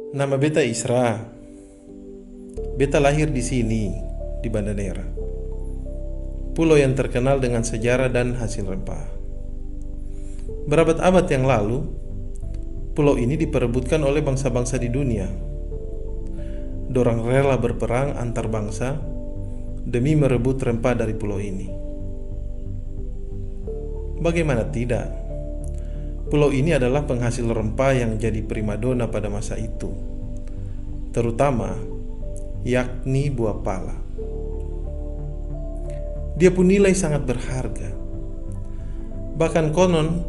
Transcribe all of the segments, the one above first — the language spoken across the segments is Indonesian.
Nama beta Isra. Beta lahir di sini, di Banda Neira. Pulau yang terkenal dengan sejarah dan hasil rempah. Berabad-abad yang lalu, pulau ini diperebutkan oleh bangsa-bangsa di dunia. Dorang rela berperang antar bangsa demi merebut rempah dari pulau ini. Bagaimana tidak? Pulau ini adalah penghasil rempah yang jadi primadona pada masa itu, terutama yakni buah pala. Dia pun nilai sangat berharga. Bahkan konon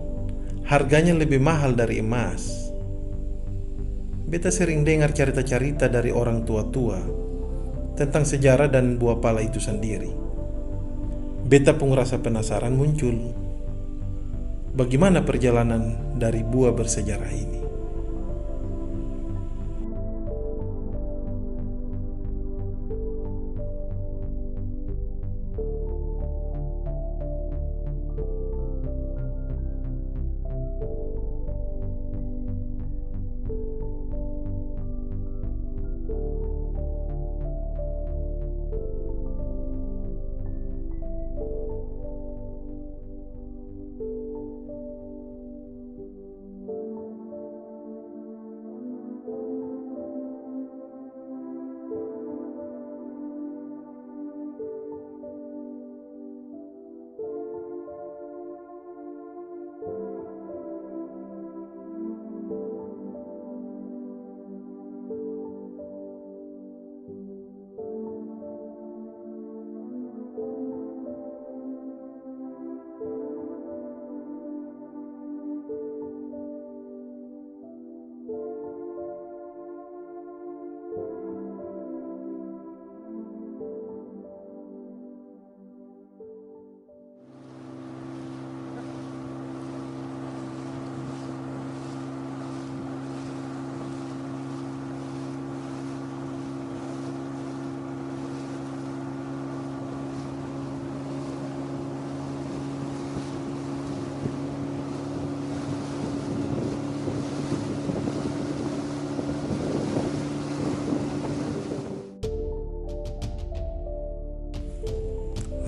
harganya lebih mahal dari emas. Beta sering dengar cerita-cerita dari orang tua-tua tentang sejarah dan buah pala itu sendiri. Beta pun rasa penasaran muncul. Bagaimana perjalanan dari buah bersejarah ini?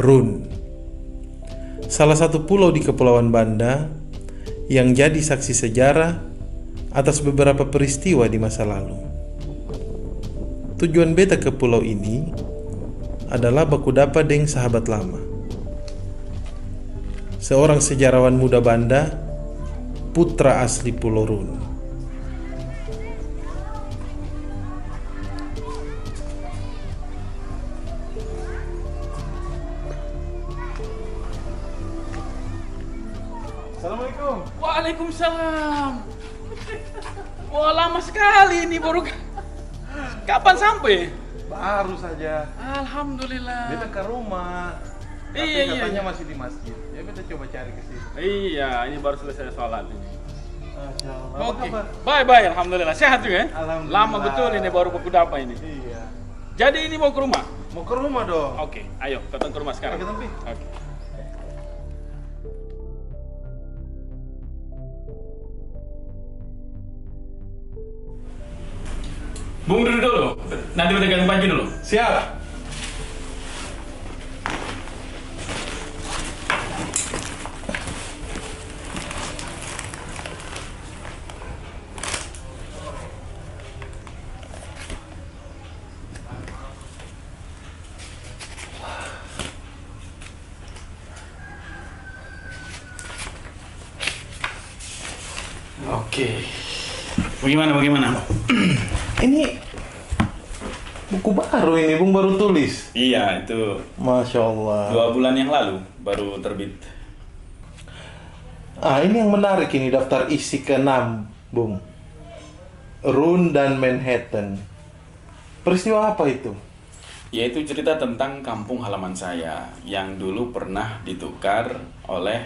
Run, salah satu pulau di Kepulauan Banda yang jadi saksi sejarah atas beberapa peristiwa di masa lalu. Tujuan beta ke pulau ini adalah baku dapa deng sahabat lama, seorang sejarawan muda Banda, putra asli Pulau Run. Assalamualaikum. Waalaikumsalam. Wah, lama sekali ini baru. Kapan sampai? Baru saja. Alhamdulillah. Beta ke rumah. Tapi Iya, iya, katanya iya. masih di masjid. Ya beta coba cari ke sini. Iya, ini baru selesai sholat ini. Masya Allah. Apa Oke. kabar? Bye. Alhamdulillah. Sehat juga ya? Alhamdulillah. Lama betul ini baru baku dapa ini. Iya. Jadi ini mau ke rumah? Mau ke rumah dong. Oke, ayo kita ke rumah sekarang. Oke, Tempi. Oke. Bung duduk dulu. Nanti udah ganti baju dulu. Siap. Oke. Bagaimana? Ini buku baru ini, Bung baru tulis. Iya, itu Masya Allah. 2 bulan yang lalu baru terbit. Ini yang menarik ini, daftar isi ke-6, Bung. Run dan Manhattan. Peristiwa apa itu? Yaitu cerita tentang kampung halaman saya yang dulu pernah ditukar oleh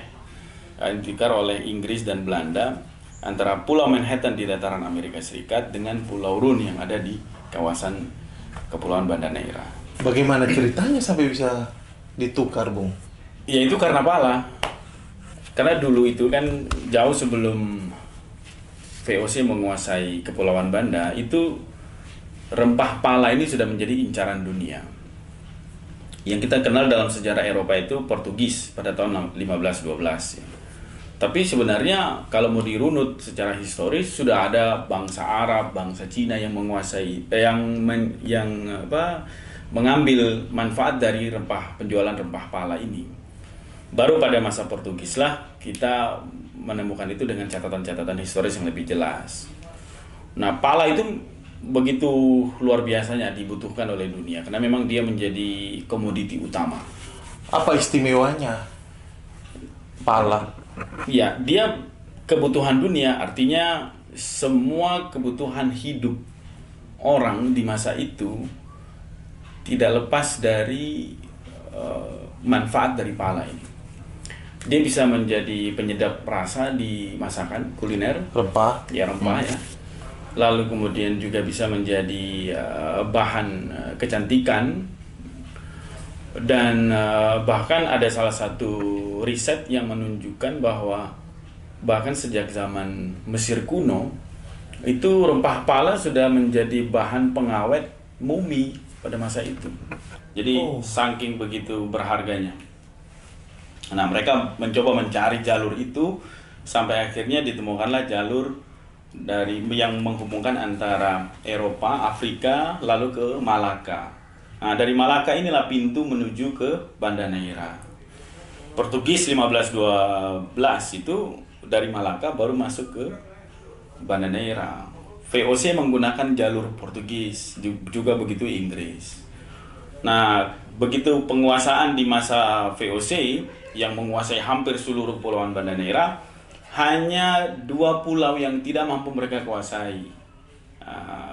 Inggris dan Belanda antara Pulau Manhattan di dataran Amerika Serikat dengan Pulau Run yang ada di kawasan Kepulauan Banda Neira. Bagaimana ceritanya sampai bisa ditukar, Bung? Ya itu karena pala. Karena dulu itu kan jauh sebelum VOC menguasai Kepulauan Banda, itu rempah pala ini sudah menjadi incaran dunia. Yang kita kenal dalam sejarah Eropa itu Portugis pada tahun 1512 ya. Tapi sebenarnya kalau mau dirunut secara historis sudah ada bangsa Arab, bangsa Cina yang menguasai mengambil manfaat dari penjualan rempah pala ini. Baru pada masa Portugis lah kita menemukan itu dengan catatan-catatan historis yang lebih jelas. Nah, pala itu begitu luar biasanya dibutuhkan oleh dunia karena memang dia menjadi komoditi utama. Apa istimewanya pala? Ya, dia kebutuhan dunia, artinya semua kebutuhan hidup orang di masa itu tidak lepas dari manfaat dari pala ini. Dia bisa menjadi penyedap rasa di masakan kuliner, Rempah. ya rempah ya. Lalu kemudian juga bisa menjadi bahan kecantikan. Dan bahkan ada salah satu riset yang menunjukkan bahwa bahkan sejak zaman Mesir kuno itu rempah pala sudah menjadi bahan pengawet mumi pada masa itu. Jadi saking begitu berharganya. Nah, mereka mencoba mencari jalur itu sampai akhirnya ditemukanlah jalur dari yang menghubungkan antara Eropa, Afrika, lalu ke Malaka. Nah, dari Malaka inilah pintu menuju ke Banda Neira. Portugis 1512 itu dari Malaka baru masuk ke Banda Neira. VOC menggunakan jalur Portugis, juga begitu Inggris. Nah, begitu penguasaan di masa VOC yang menguasai hampir seluruh Kepulauan Banda Neira, hanya 2 pulau yang tidak mampu mereka kuasai.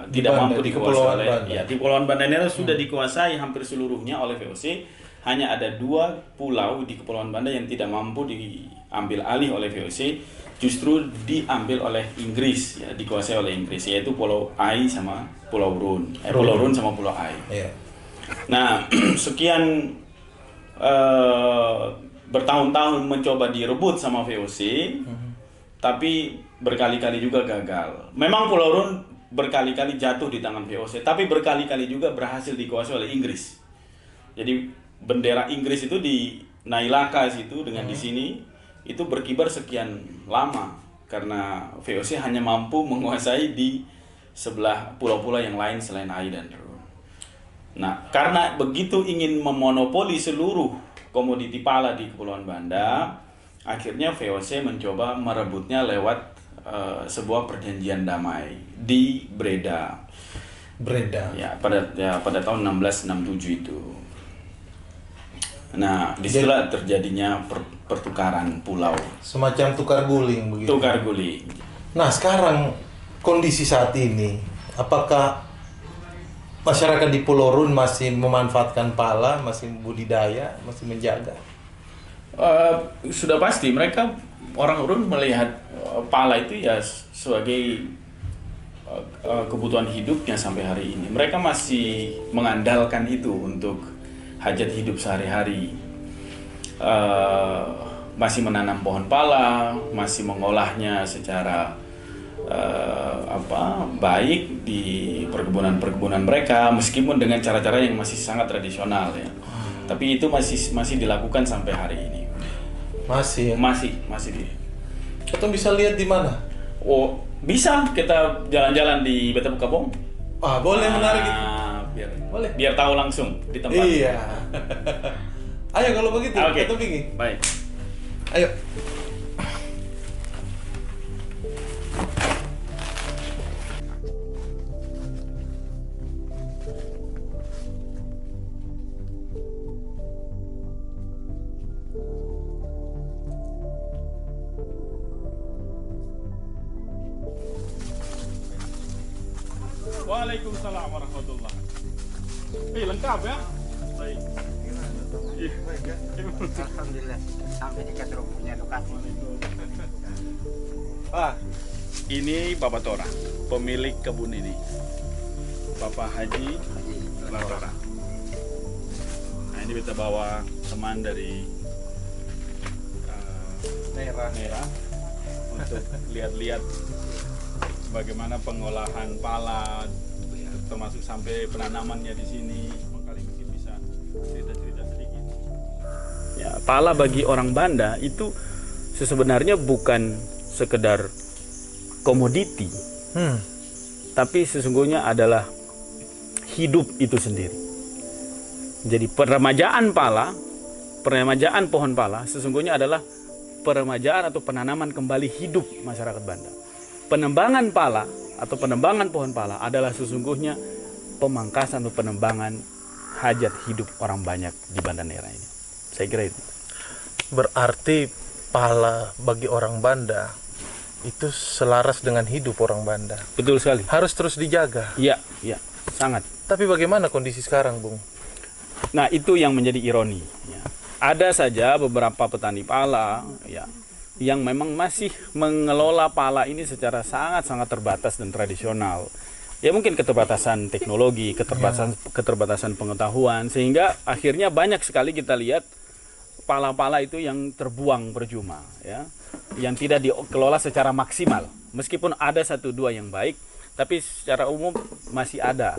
Tidak mampu dikuasai oleh di Kepulauan Banda Neira sudah dikuasai hampir seluruhnya oleh VOC. Hanya ada 2 pulau di Kepulauan Banda yang tidak mampu diambil alih oleh VOC, justru diambil oleh Inggris, ya, dikuasai oleh Inggris, yaitu Pulau Ai sama Pulau Run. Pulau Run sama Pulau Ai. Iya. Nah, sekian bertahun-tahun mencoba direbut sama VOC, tapi berkali-kali juga gagal. Memang Pulau Run berkali-kali jatuh di tangan VOC, tapi berkali-kali juga berhasil dikuasai oleh Inggris. Jadi bendera Inggris itu di Nailaka situ dengan di sini itu berkibar sekian lama karena VOC hanya mampu menguasai di sebelah pulau-pulau yang lain selain Ai dan Run. Nah, karena begitu ingin memonopoli seluruh komoditi pala di Kepulauan Banda, akhirnya VOC mencoba merebutnya lewat sebuah perjanjian damai di Breda. Ya, pada tahun 1667 itu. Nah, disitulah terjadinya pertukaran pulau. Semacam tukar guling begitu. Tukar guling. Nah, sekarang kondisi saat ini, apakah masyarakat di Pulau Run masih memanfaatkan pala, masih budidaya, masih menjaga? Sudah pasti mereka orang Run melihat pala itu ya sebagai kebutuhan hidupnya sampai hari ini. Mereka masih mengandalkan itu untuk hajat hidup sehari-hari. Masih menanam pohon pala, masih mengolahnya secara baik di perkebunan mereka, meskipun dengan cara-cara yang masih sangat tradisional ya. Tapi itu masih dilakukan sampai hari ini. Masih. Kita bisa lihat di mana? Oh, bisa kita jalan-jalan di Beta Bukabong. Boleh, menarik itu. Biar tahu langsung di tempat. Iya. Ayo kalau begitu, kita pergi. Baik. Ayo. Waalaikumsalam warahmatullahi. Lengkap ya? Baik. Baik ya. Alhamdulillah sampai di Katro punya lokasi. Ini Bapak Tora, pemilik kebun ini. Bapak Haji Tora. Nah, ini kita bawa teman dari Merah untuk lihat-lihat bagaimana pengolahan pala, termasuk sampai penanamannya di sini. Kali mungkin bisa cerita-cerita sedikit. Ya, pala bagi orang Banda itu sebenarnya bukan sekedar komoditi, tapi sesungguhnya adalah hidup itu sendiri. Jadi peremajaan pohon pala sesungguhnya adalah peremajaan atau penanaman kembali hidup masyarakat Banda. Penembangan pala atau penembangan pohon pala adalah sesungguhnya pemangkasan atau penembangan hajat hidup orang banyak di Banda Neira ini. Saya kira itu. Berarti pala bagi orang Banda itu selaras dengan hidup orang Banda. Betul sekali. Harus terus dijaga. Iya, sangat. Tapi bagaimana kondisi sekarang, Bung? Nah, itu yang menjadi ironi. Ya. Ada saja beberapa petani pala ya, yang memang masih mengelola pala ini secara sangat-sangat terbatas dan tradisional. Ya mungkin keterbatasan teknologi, keterbatasan pengetahuan, sehingga akhirnya banyak sekali kita lihat pala-pala itu yang terbuang percuma, ya, yang tidak dikelola secara maksimal. Meskipun ada 1-2 yang baik, tapi secara umum masih ada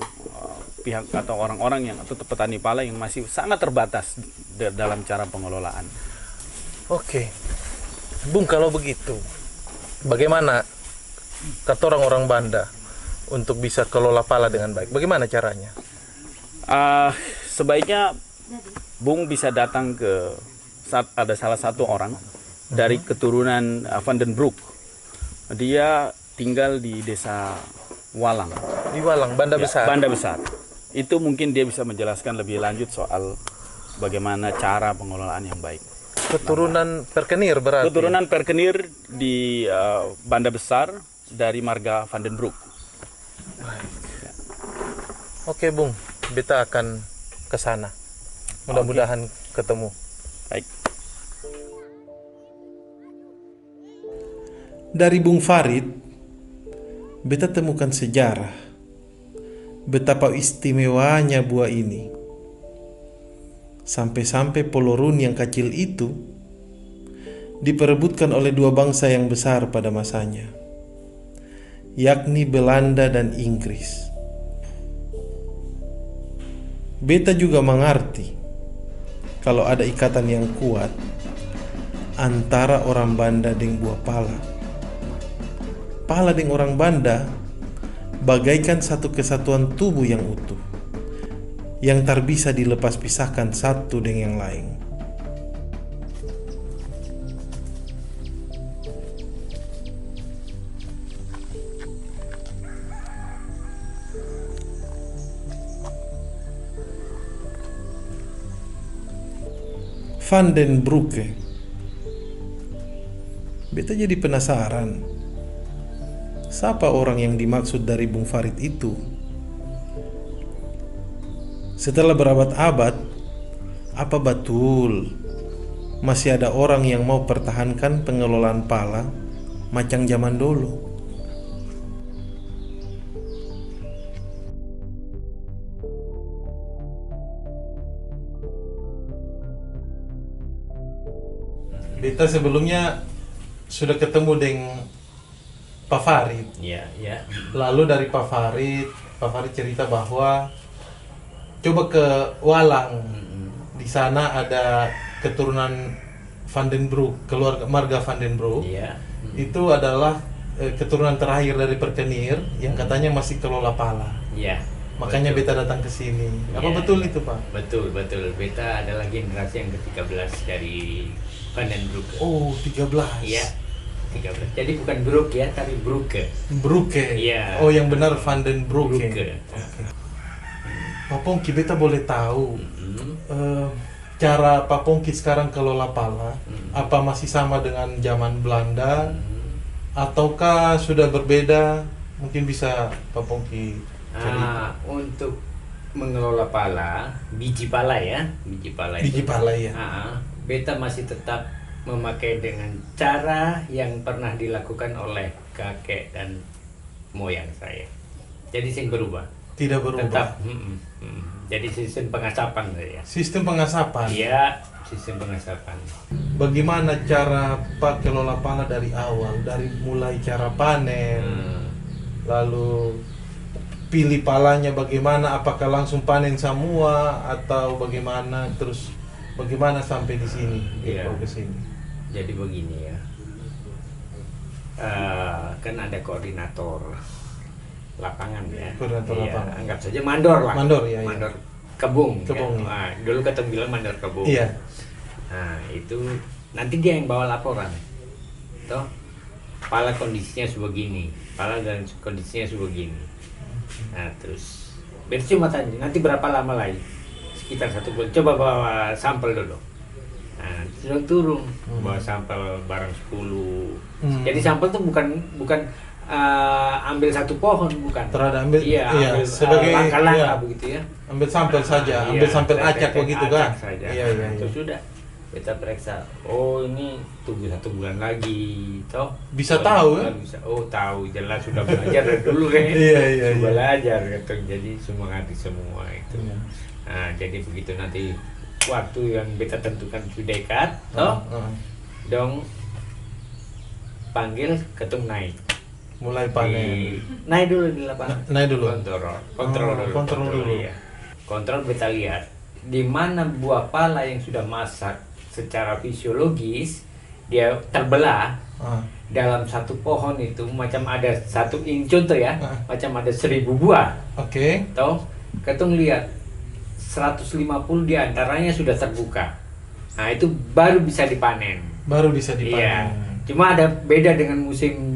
pihak atau orang-orang yang atau petani pala yang masih sangat terbatas dalam cara pengelolaan. Oke, Bung, kalau begitu, bagaimana kata orang-orang Banda untuk bisa kelola pala dengan baik? Bagaimana caranya? Sebaiknya Bung bisa datang ke ada salah satu orang dari keturunan Van den Broek. Dia tinggal di desa Walang. Di Walang, Banda Besar. Banda Besar. Itu mungkin dia bisa menjelaskan lebih lanjut soal bagaimana cara pengelolaan yang baik. Keturunan Perkenir berarti? Keturunan Perkenir di Banda Besar dari marga Van den Broek. Ya. Oke, Bung, beta akan ke sana. Mudah-mudahan ketemu. Baik. Dari Bung Farid, beta temukan sejarah betapa istimewanya buah ini. Sampai-sampai Polorun yang kecil itu diperebutkan oleh 2 bangsa yang besar pada masanya, yakni Belanda dan Inggris. Beta juga mengerti kalau ada ikatan yang kuat antara orang Banda dengan buah pala. Pala dengan orang Banda bagaikan satu kesatuan tubuh yang utuh, yang tak bisa dilepas pisahkan satu dengan yang lain. Van den Broek. Beta jadi penasaran, siapa orang yang dimaksud dari Bung Farid itu? Setelah berabad-abad, apa betul masih ada orang yang mau pertahankan pengelolaan pala macam zaman dulu? Beta sebelumnya sudah ketemu dengan Pak Farid. Iya, iya. Lalu dari Pak Farid cerita bahwa coba ke Walang. Di sana ada keturunan Van den Broek, keluarga marga Van den Broek. Iya. Itu adalah keturunan terakhir dari Perkenir yang katanya masih kelola pala. Iya. Makanya betul. beta datang ke sini. Apa Iya, betul iya. itu, Pak? Betul. Beta adalah generasi yang ke-13 dari Van den Broek. Oh, 13. Iya. 13. Jadi bukan Broek ya, tapi Broeke. Broeke. Iya. Oh, yang benar Van den Broek. Broeke. Pak Pongki, beta boleh tahu cara Pak Pongki sekarang kelola pala, apa masih sama dengan zaman Belanda ataukah sudah berbeda? Mungkin bisa Pak Pongki cerita. Untuk mengelola pala, biji pala ya, Biji pala ya. Beta masih tetap memakai dengan cara yang pernah dilakukan oleh kakek dan moyang saya. Jadi sing berubah. Tidak berubah. Tetap. Jadi sistem pengasapan saya. Sistem pengasapan. Iya, sistem pengasapan. Bagaimana cara Pak kelola pala dari awal, dari mulai cara panen, lalu pilih palanya bagaimana, apakah langsung panen semua atau bagaimana, terus bagaimana sampai di sini di Iya. progres ini? Jadi begini ya, kan ada koordinator lapangan ya. Koordinator Iya, lapangan. anggap saja mandor lah. Mandor, ya, iya. Mandor kebun. Kebun, Ya. iya. Nah, dulu ketemu bilang mandor kebun. Iya. Nah itu nanti dia yang bawa laporan, toh pala kondisinya sebegini, pala dan kondisinya sebegini. Nah terus berarti cuma tanya nanti berapa lama lagi, sekitar 1 bulan. Coba bawa sampel dulu. Nah sudah turun bawa sampel barang 10. Jadi sampel tuh bukan ambil satu pohon, bukan. Terhadap ambil, iya, iya, ambil sebagai langkah-langkah iya, begitu ya. ambil sampel saja, Iya, ambil sampel acak acak begitu kan? saja. Iya, iya, iya. Terus sudah kita periksa. Oh ini tunggu 1 bulan lagi, toh. Bisa Oh, tahu, bulan ya? Bisa. Oh tahu, jelas sudah belajar dari dulu kan. Iya, iya, Sudah iya. belajar gitu. Jadi semangati semua itu. Iya. Nah jadi begitu nanti waktu yang kita tentukan sudah dekat, toh. Dong panggil ketum naik. Mulai panen. Naik dulu di lapangan. Naik dulu. Kontrol Oh, dulu. kontrol dulu. Iya. Kontrol kita lihat di mana buah pala yang sudah masak secara fisiologis dia terbelah Ah, dalam satu pohon itu macam ada satu contoh ya, Ah. macam ada 1000 buah. Oke. Tahu? Ketung lihat 150 diantaranya sudah terbuka. Nah itu baru bisa dipanen. Baru bisa Iya. dipanen. Cuma ada beda dengan musim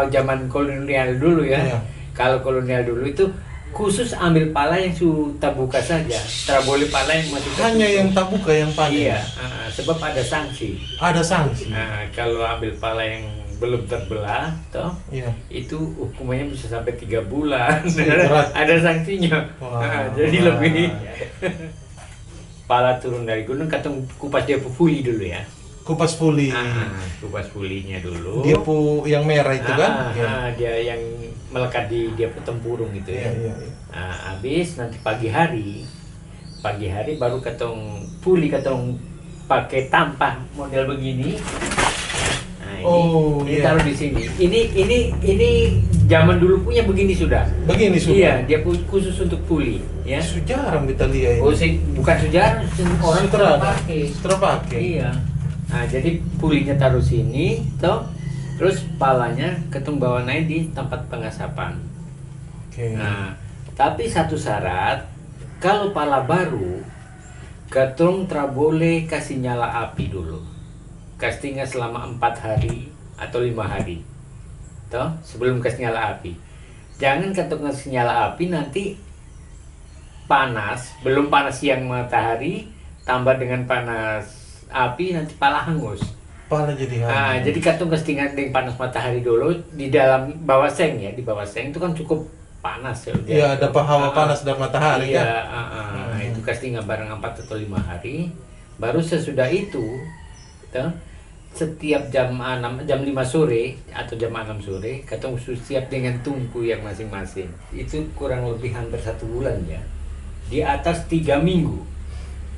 zaman kolonial dulu ya. Iya. Kalau kolonial dulu itu khusus ambil pala yang sudah buka saja. Tak boleh pala yang masih Hanya tertutup. yang tak buka yang panen. Iya, sebab ada sanksi. Ada sanksi. Kalau ambil pala yang belum terbelah, toh Iya. itu hukumannya bisa sampai 3 bulan. Berat. Ada sanksinya. Wah. Jadi lebih pala turun dari gunung, katong kupas dia pufuli dulu ya. Kupas puli. Kupas pulinya dulu. Dia yang merah itu kan? Iya. Dia yang melekat di dia tempurung gitu Iya, ya. iya, iya. Habis nanti pagi hari baru ketong puli, ketong pakai tampah model begini. Nah, ini iya. taruh di sini. Ini zaman dulu punya begini sudah. Begini sudah. Iya, dia khusus untuk puli, ya. Jarang kita lihat Oh, ini. bukan sejarah, orang Sudah pakai. terpakai. Iya. Nah, jadi pulinya taruh sini, toh. Terus palanya ketemu bawa naik di tempat pengasapan. Oke. Nah, tapi satu syarat, kalau pala baru, ketong tak boleh kasih nyala api dulu. Castingnya selama 4 hari atau 5 hari. Toh, sebelum kasih nyala api. Jangan ketong kasih nyala api nanti panas, belum panas siang matahari, tambah dengan panas api nanti pala hangus. Pala jadi hangat. Jadi katong kestingan dengan panas matahari dulu di dalam bawah seng ya, di bawah seng itu kan cukup panas ya. Iya, ada hawa panas dari matahari iya, kan? itu kestingan bareng 4 atau 5 hari. Baru sesudah itu, toh, setiap jam 5 sore atau jam 6 sore, katong siap dengan tungku yang masing-masing. Itu kurang lebih hampir 1 bulan ya. Di atas 3 minggu.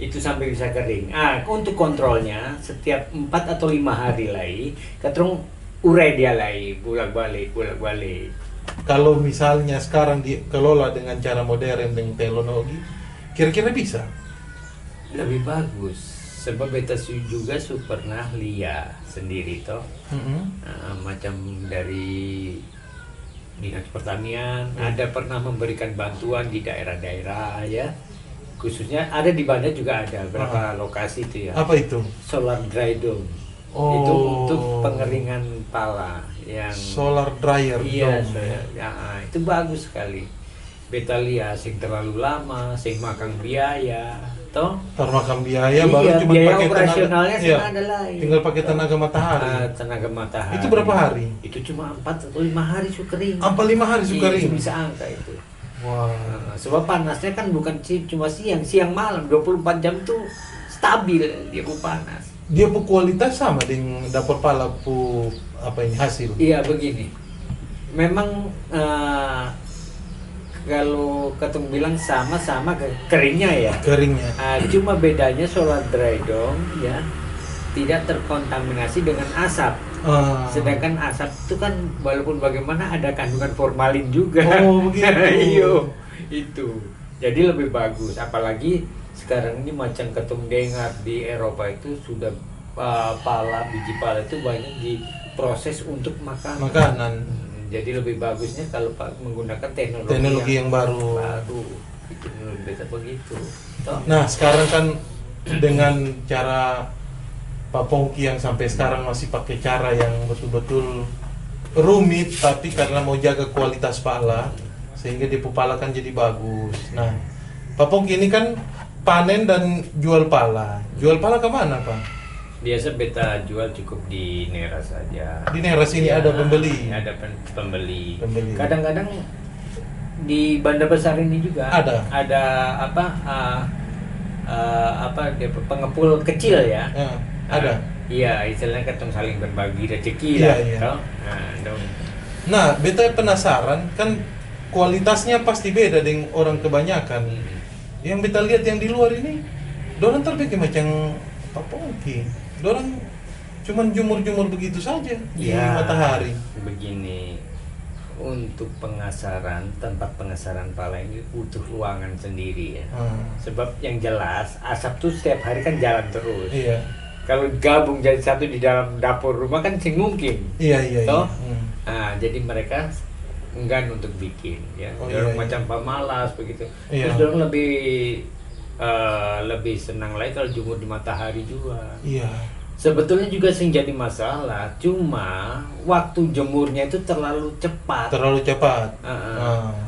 Itu sampai bisa kering. Untuk kontrolnya setiap 4 atau 5 hari lagi, katong urai dia lagi, bolak-balik. Kalau misalnya sekarang dikelola dengan cara modern dengan teknologi, kira-kira bisa? Lebih bagus. Sebab beta juga pernah lihat sendiri toh. Macam dari Dinas Pertanian ada pernah memberikan bantuan di daerah-daerah ya. Khususnya ada di Banda juga ada beberapa lokasi itu ya. Apa itu? Solar dry dome. Oh. Itu untuk pengeringan pala yang Solar dryer. iya, dome. itu bagus sekali. Beta lihat sing terlalu lama, sing makan biaya, toh. Termakan biaya baru Iya, cuma biaya pakai operasionalnya iya, ada lain. tinggal pakai tenaga matahari. Tenaga matahari. Itu berapa hari? Itu cuma 4 atau 5 hari sudah kering. Apa 5 hari suka Iya, kering? bisa angka itu. Wah. Sebab panasnya kan bukan cuma siang malam, 24 jam tuh stabil dia pun panas. Dia pun kualitas sama dengan dapur pala pu apa ini hasil. Iya begini. Memang kalau ketemu bilang sama-sama keringnya ya. Keringnya. Cuma bedanya solar dry dome ya. tidak terkontaminasi dengan asap. Sedangkan asap itu kan walaupun bagaimana ada kandungan formalin juga. Oh begitu. Iya, itu. Jadi lebih bagus. Apalagi sekarang ini macam ketum dengar di Eropa itu sudah biji pala itu banyak diproses untuk Makanan. Jadi lebih bagusnya kalau menggunakan Teknologi yang baru. Itu menurut beta begitu. Toh. Nah sekarang kan dengan cara Pak Pongki yang sampai sekarang masih pakai cara yang betul-betul rumit, tapi karena mau jaga kualitas pala sehingga di pala kan jadi bagus. Nah Pak Pongki ini kan panen dan jual pala. Jual pala kemana Pak? Biasa beta jual cukup di Neras saja. Di Neras ini ada pembeli. Ada pembeli. Pembeli. Kadang-kadang di Bandar Besar ini juga Ada pengepul kecil ya. Ada. Iya, istilahnya ketemu saling berbagi rezeki Iya, lah. iya. Toh? Nah, beta penasaran kan kualitasnya pasti beda dengan orang kebanyakan. Yang beta lihat yang di luar ini, dorang terbikin macam Pak Pongki. Dorang cuman jumur-jumur begitu saja di Ya, matahari. Begini, untuk pengasaran, tempat pengasaran pala ini butuh ruangan sendiri ya. Sebab yang jelas asap tuh setiap hari kan jalan terus. Iya. Kalau gabung jadi satu di dalam dapur rumah kan sih mungkin. Iya. Toh? Nah, jadi mereka enggan untuk bikin ya. Dorong macam pemalas begitu. Iya. Terus dorong lebih senang lagi kalau jemur di matahari juga. Iya. Sebetulnya juga sih jadi masalah, cuma waktu jemurnya itu terlalu cepat. Terlalu cepat.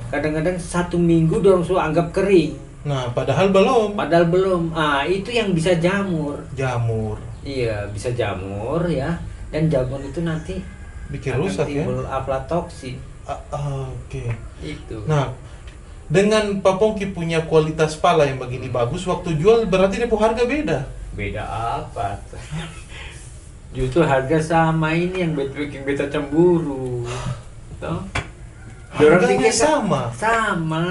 Kadang-kadang 1 minggu dorong suruh anggap kering. Nah, padahal belum. Padahal belum. Itu yang bisa jamur. Jamur. Iya, bisa jamur ya. Dan jamur itu nanti Bikin akan rusak ya. timbul aflatoksin. Oke. Itu. Nah, dengan Pak Pongki punya kualitas pala yang begini bagus, waktu jual berarti dia harga beda. Beda apa? Justru harga sama ini yang bikin beta cemburu. Toh? Harganya sama. Sama.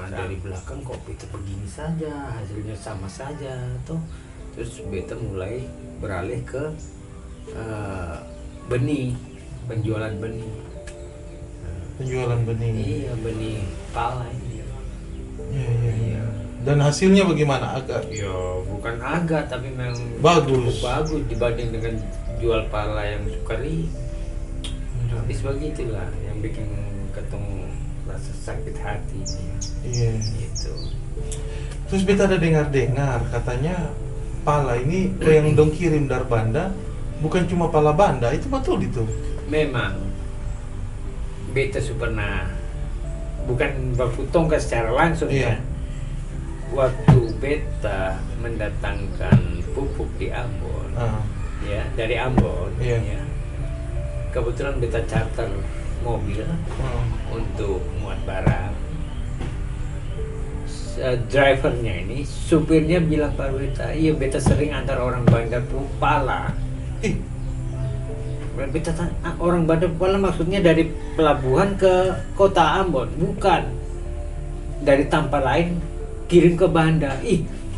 Dari belakang kok beta begini saja, hasilnya sama saja, toh. Terus beta mulai beralih ke benih, penjualan benih. Penjualan benih. Iya, benih pala ini. Iya. Dan hasilnya bagaimana? Agak Ya, bukan agak tapi memang bagus. bagus dibanding dengan jual pala yang sukari. Habis begitulah yang bikin ketemu rasa sakit hati. Iya. Gitu. Terus beta ada dengar katanya pala ini yang dong kirim dari Banda bukan cuma pala Banda, itu betul itu? Memang beta pernah bukan berputong secara langsung Iya. ya. Waktu beta mendatangkan pupuk di Ambon, ya dari Ambon, Iya. ya. Kebetulan beta charter mobil untuk muat barang. Drivernya ini, supirnya bilang pada beta, iya beta sering antar orang Banda pala. Beta tanya, orang Banda pala maksudnya dari pelabuhan ke kota Ambon, bukan dari tempat lain kirim ke Banda.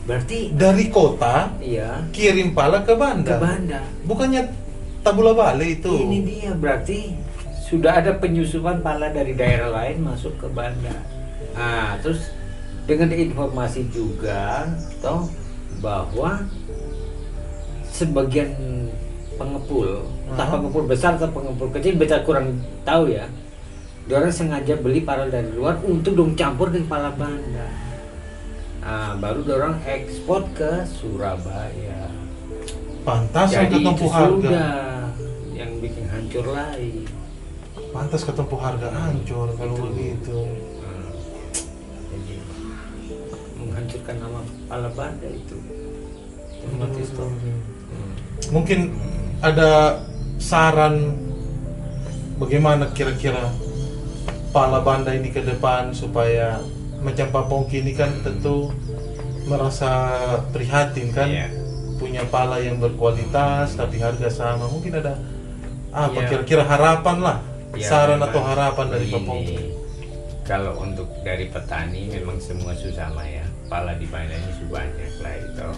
Berarti dari kota iya kirim pala ke Banda. ke Banda. Bukannya tabula bale itu? Ini dia berarti sudah ada penyusupan pala dari daerah lain masuk ke Banda. Terus dengan informasi juga toh bahwa sebagian pengepul, entah pengepul besar atau pengepul kecil, beta kurang tahu ya. Orang sengaja beli pala dari luar untuk dong campur dengan pala Banda. Baru dorang ekspor ke Surabaya. Pantas Jadi ketemu itu harga. sudah yang bikin hancur lagi. Pantas ketemu harga hancur kalau Itu. begitu. Jadi menghancurkan nama pala Banda itu. Otomatis toh. Mungkin ada saran bagaimana kira-kira pala Banda ini ke depan supaya macam Pak Pongki ini kan tentu merasa prihatin kan, Iya. punya pala yang berkualitas tapi harga sama. Mungkin ada apa Iya. kira-kira harapan lah, Ya, saran memang atau harapan dari Pak begini, Pongki? kalau untuk dari petani memang semua susah ya. kepala di mana ini sudah banyak lah itu.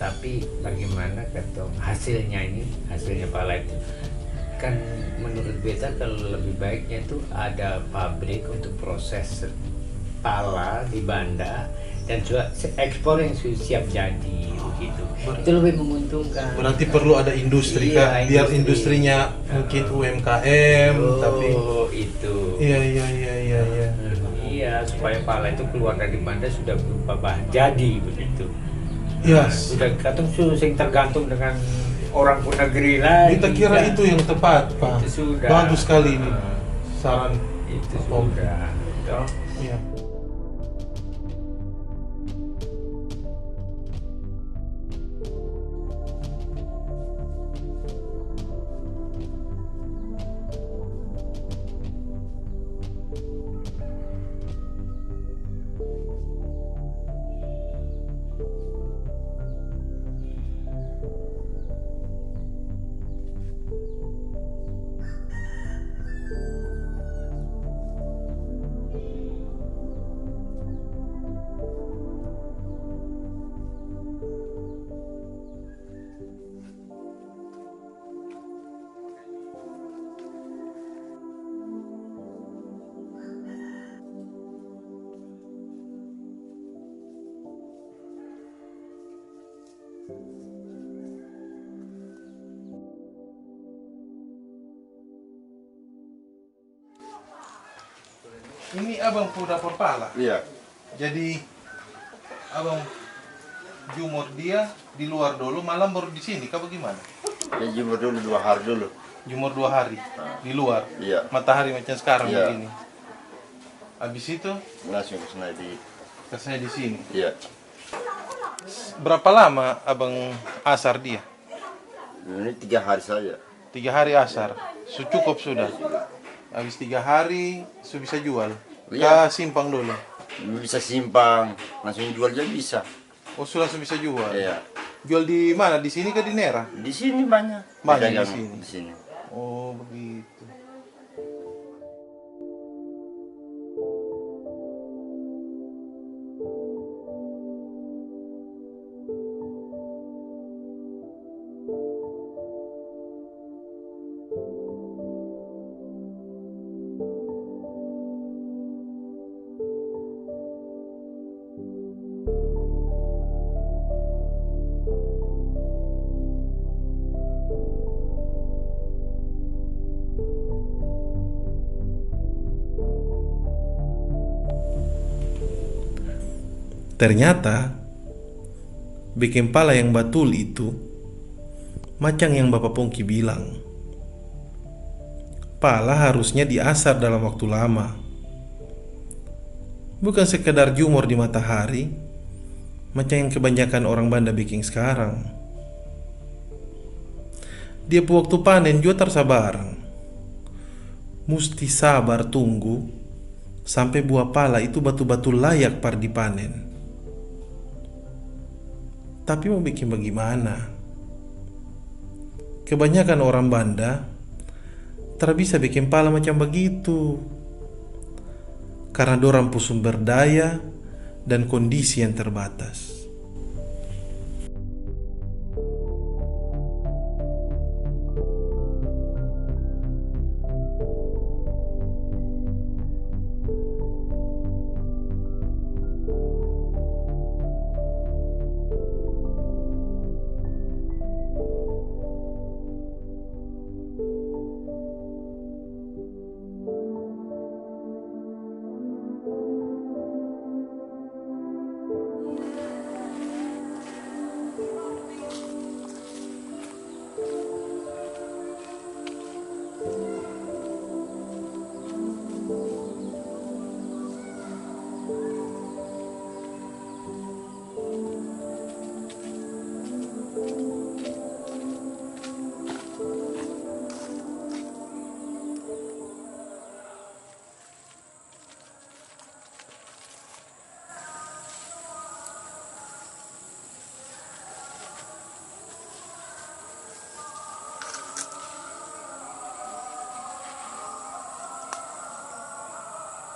Tapi bagaimana ketong hasilnya pala itu kan menurut beta kalau lebih baiknya itu ada pabrik untuk proses pala di Banda dan juga ekspor yang sudah siap jadi begitu. Itu lebih menguntungkan. Berarti perlu ada industri Iya, kan, biar industri. industrinya mungkin UMKM, tapi itu. iya. Iya, supaya pala itu keluar dari Banda sudah berupa bahan jadi begitu. Yes. Sudah kadang sing tergantung dengan orang pun negeri lagi. Kita kira kan? itu yang tepat, Pak. Itu sudah. Bagus sekali ini saran. Itu Om. sudah. Toh. Iya. Ini abang pu dapur pala. Iya. Jadi abang jumur dia di luar dulu, malam baru di sini. Kau bagaimana? Ya jemur dulu 2 hari dulu. Jumur 2 hari di luar. Iya. Matahari macam sekarang Iya. begini. Habis itu Langsung ke sana di. saya di sini. Iya. Berapa lama abang asar dia? Ini 3 hari saja. 3 hari asar. Cukup sudah. Habis 3 hari sudah bisa jual. Iya. Simpang dulu. Bisa simpang, langsung jual aja bisa. Oh sudah langsung bisa jual. Iya. Jual di mana? Di sini ke di Nera? Di sini banyak. Banyak di Pedagang sini. Di sini. Oh begitu. Ternyata bikin pala yang betul itu macam yang Bapak Pongki bilang. Pala harusnya diasar dalam waktu lama. Bukan sekedar jumur di matahari macam yang kebanyakan orang Banda bikin sekarang. Dia waktu panen juga tersabarang. Mesti sabar tunggu sampai buah pala itu betul-betul layak par dipanen. Tapi mau bikin bagaimana? Kebanyakan orang Banda tak bisa bikin pala macam begitu karena dorang pu sumber daya dan kondisi yang terbatas.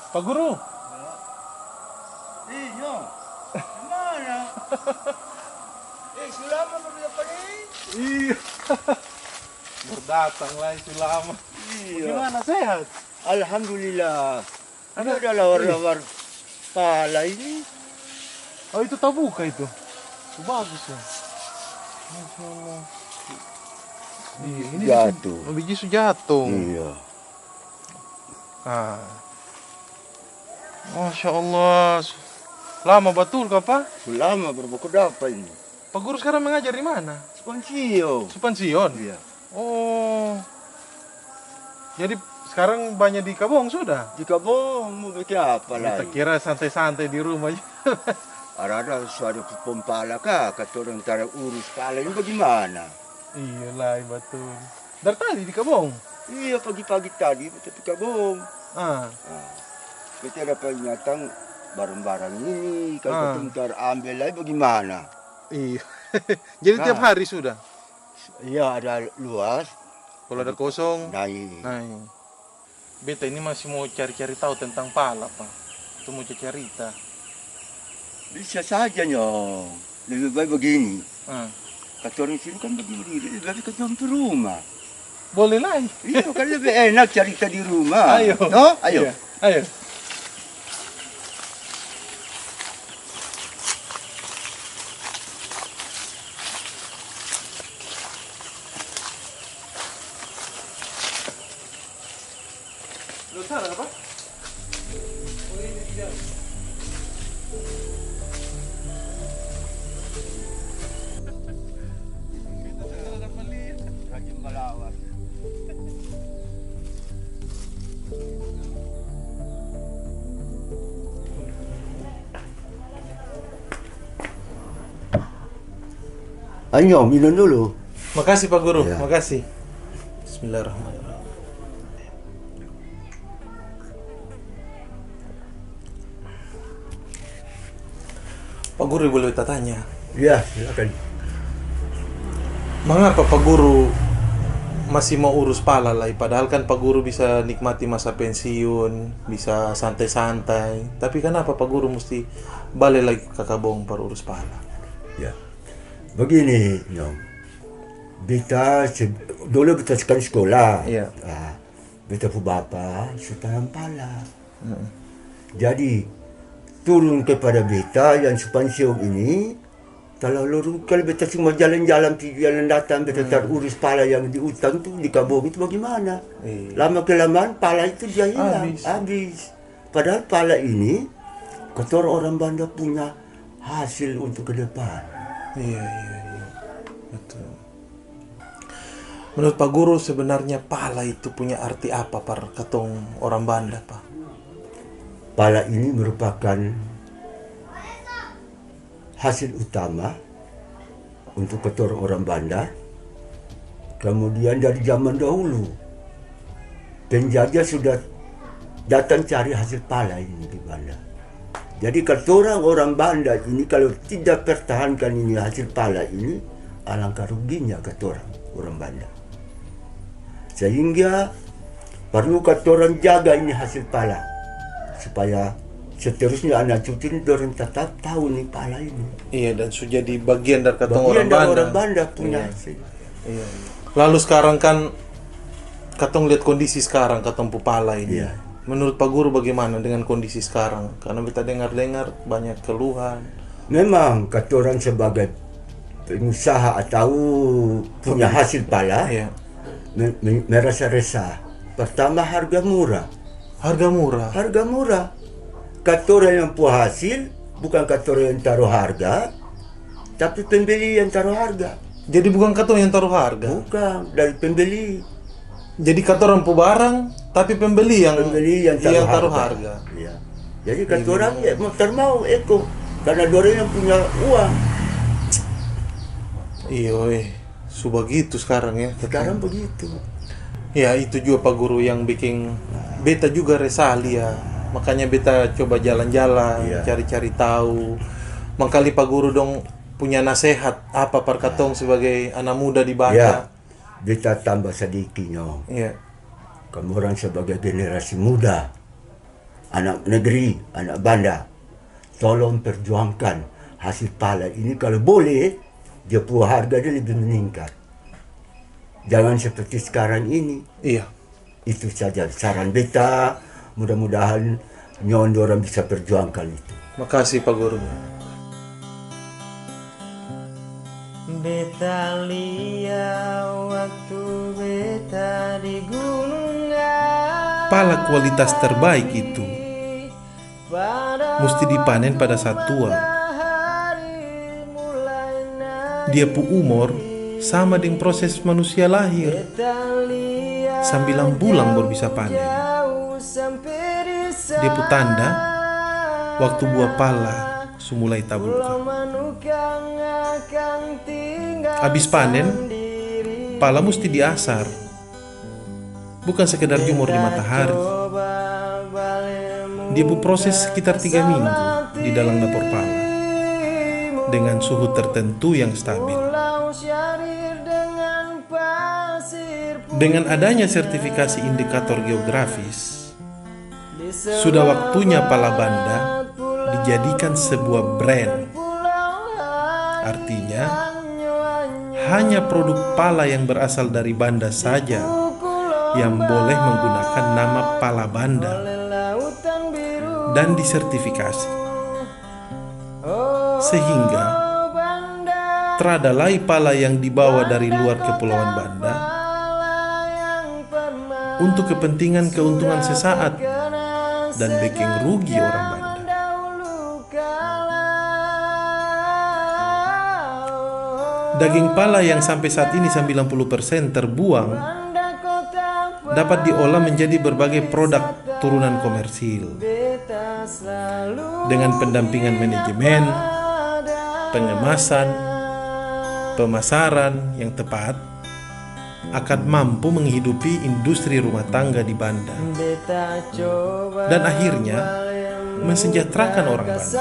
Pak Guru, Nyong. Selama baru apa nih? Iya. Berdatang lah itu lama. Iya. Gimana sehat? Alhamdulillah. Ini ada lawar-lawar pala ini. Oh itu tabuka itu. Bagus ya. Masya Allah. Iya, ini Jatuh. biji jatuh. Iya. Ah. Masya Allah. Lama betul kah Pak? Lama berapa dapat ini? Pak Guru sekarang mengajar di mana? Sponsio. Supansion? Iya. Oh. Jadi sekarang banyak di Kabong sudah? Jika mau bikin apa Kita lagi? kira santai-santai di rumah aja. Ada suara pempala kah? Kata orang cara urus pala ini bagaimana? Iyalah betul. Dari tadi di Kabong? Iya pagi-pagi tadi tapi kabung. Ah. Kita dapat ingatan barang-barang ini. Kalau Ah. kita ntar ambil lagi bagaimana? Iya. Jadi tiap hari sudah? Iya ada luas. Kalau ada kosong? Naik. Nah, beta ini masih mau cari-cari tahu tentang pala, Pak. Itu mau cerita. Bisa saja nyong. Lebih baik begini. Ah. Kata orang sini kan berdiri. Lebih baik kita ke rumah. Boleh lah. Iya kan lebih enak cerita di rumah. Ayo. No? Ayo. Iya. Ayo. Lu sana apa? Rajin melawat. Ayo minum dulu. Makasih Pak Guru, Ya. makasih. Bismillahirrahmanirrahim. Pak Guru boleh kita tanya, Ya silakan. mengapa Pak Guru masih mau urus pala lah? Padahal kan Pak Guru bisa nikmati masa pensiun, bisa santai-santai. Tapi kenapa Pak Guru mesti balik lagi ke Kabong para urus pala? Ya. Begini, Nyong. Dulu beta sekarang sekolah. Iya. Beta pu bapa sudah pala. Jadi turun kepada beta yang Supansiong ini. Kalau beta cuma jalan-jalan pergi jalan datang beta terurus pala yang di hutan tu di Kabong itu bagaimana? Iya. Lama kelamaan pala itu dia hilang, Habis. habis. Padahal pala ini kotor orang Banda punya hasil untuk ke depan. Iya. Betul. Menurut Pak Guru sebenarnya pala itu punya arti apa par katong orang Banda, Pak? Pala ini merupakan hasil utama untuk kotor orang Banda. Kemudian dari zaman dahulu penjajah sudah datang cari hasil pala ini di Banda. Jadi kata orang Banda ini kalau tidak pertahankan ini hasil pala ini, alangkah ruginya kata orang Banda. Sehingga perlu kata orang jaga ini hasil pala supaya seterusnya anak cucu ini orang tetap tahu nih pala ini. Iya, dan sudah jadi bagian dari katong Bagian orang dari Banda. orang Banda punya Iya. hasil. Iya. Lalu sekarang kan katong lihat kondisi sekarang katong pupala ini. Iya. Menurut Pak Guru bagaimana dengan kondisi sekarang? Karena kita dengar-dengar banyak keluhan. Memang kata orang sebagai pengusaha atau punya hasil pala Iya. merasa resah. Pertama harga murah. Harga murah. Harga murah. Kata orang yang punya hasil bukan kata orang yang taruh harga, tapi pembeli yang taruh harga. Jadi bukan katong yang taruh harga. Bukan dari pembeli. Jadi katong pu barang, tapi pembeli yang taruh harga. Iya. Jadi kata orang ya mau termau eko karena orang yang punya uang. Iya, begitu sekarang ya. Sekarang begitu. Ya itu juga Pak Guru yang bikin beta juga resali ya. Makanya beta coba jalan-jalan, Iya. cari-cari tahu. Mangkali Pak Guru dong punya nasihat apa par katong sebagai anak muda di Ya, Banda. beta tambah sedikitnya. Iya. Kamu orang sebagai generasi muda, anak negeri, anak Banda, tolong perjuangkan hasil pala ini kalau boleh dia punya harga dia lebih meningkat. Jangan seperti sekarang ini. Iya. Itu saja saran beta. Mudah-mudahan nyon orang bisa perjuangkan itu. Makasih Pak Guru. Beta lihat waktu beta di gunung. Pala kualitas terbaik itu mesti dipanen pada saat tua. Dia pu umur sama dengan proses manusia lahir. 9 bulan baru bisa panen. Dia pu tanda waktu buah pala sumulai tabuka. Habis panen, pala mesti diasar. Bukan sekedar jemur di matahari. Dia berproses sekitar 3 minggu di dalam dapur pala dengan suhu tertentu yang stabil. Dengan adanya sertifikasi indikator geografis, sudah waktunya pala Banda dijadikan sebuah brand. Artinya, hanya produk pala yang berasal dari Banda saja yang boleh menggunakan nama pala Banda dan disertifikasi. Sehingga terada lagi pala yang dibawa dari luar Kepulauan Banda untuk kepentingan keuntungan sesaat dan bikin rugi orang Banda. Daging pala yang sampai saat ini 90% terbuang dapat diolah menjadi berbagai produk turunan komersil dengan pendampingan manajemen, pengemasan, pemasaran yang tepat akan mampu menghidupi industri rumah tangga di Banda dan akhirnya mensejahterakan orang Banda.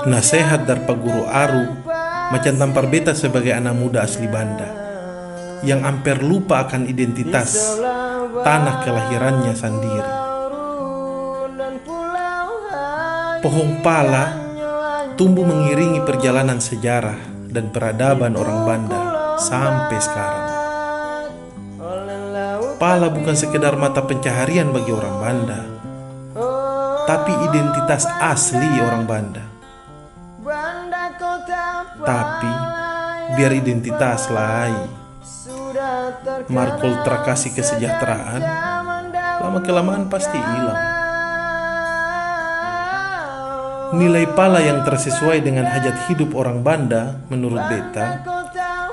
Nasihat dari Pak Guru Aru macam tampar beta sebagai anak muda asli Banda yang hampir lupa akan identitas tanah kelahirannya sendiri. Pohon pala tumbuh mengiringi perjalanan sejarah dan peradaban orang Banda sampai sekarang. Pala bukan sekedar mata pencaharian bagi orang Banda, tapi identitas asli orang Banda. Tapi biar identitas lain, markul trakasi kesejahteraan lama-kelamaan pasti hilang. Nilai pala yang tersesuai dengan hajat hidup orang Banda menurut beta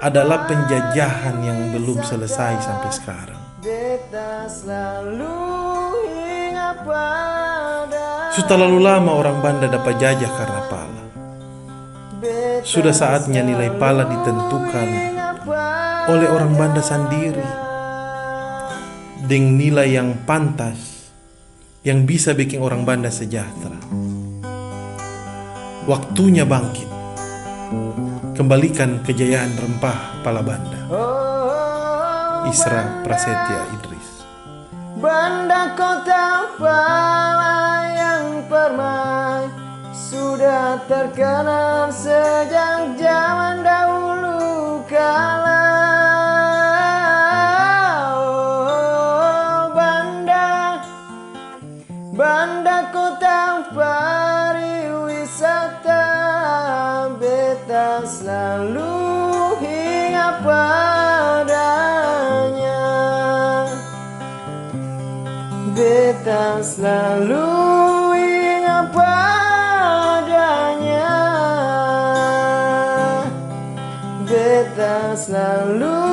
adalah penjajahan yang belum selesai sampai sekarang. Sudah terlalu lama orang Banda dapat jajah karena pala. Sudah saatnya nilai pala ditentukan oleh orang Banda sendiri dengan nilai yang pantas yang bisa bikin orang Banda sejahtera. Waktunya bangkit, kembalikan kejayaan rempah pala Banda. Isra Prasetya Idris. Banda kota pala yang permai sudah terkenal sejak zaman dahulu kala. Banda kota pariwisata, beta selalu ingat padanya. Beta selalu ingat padanya. Beta selalu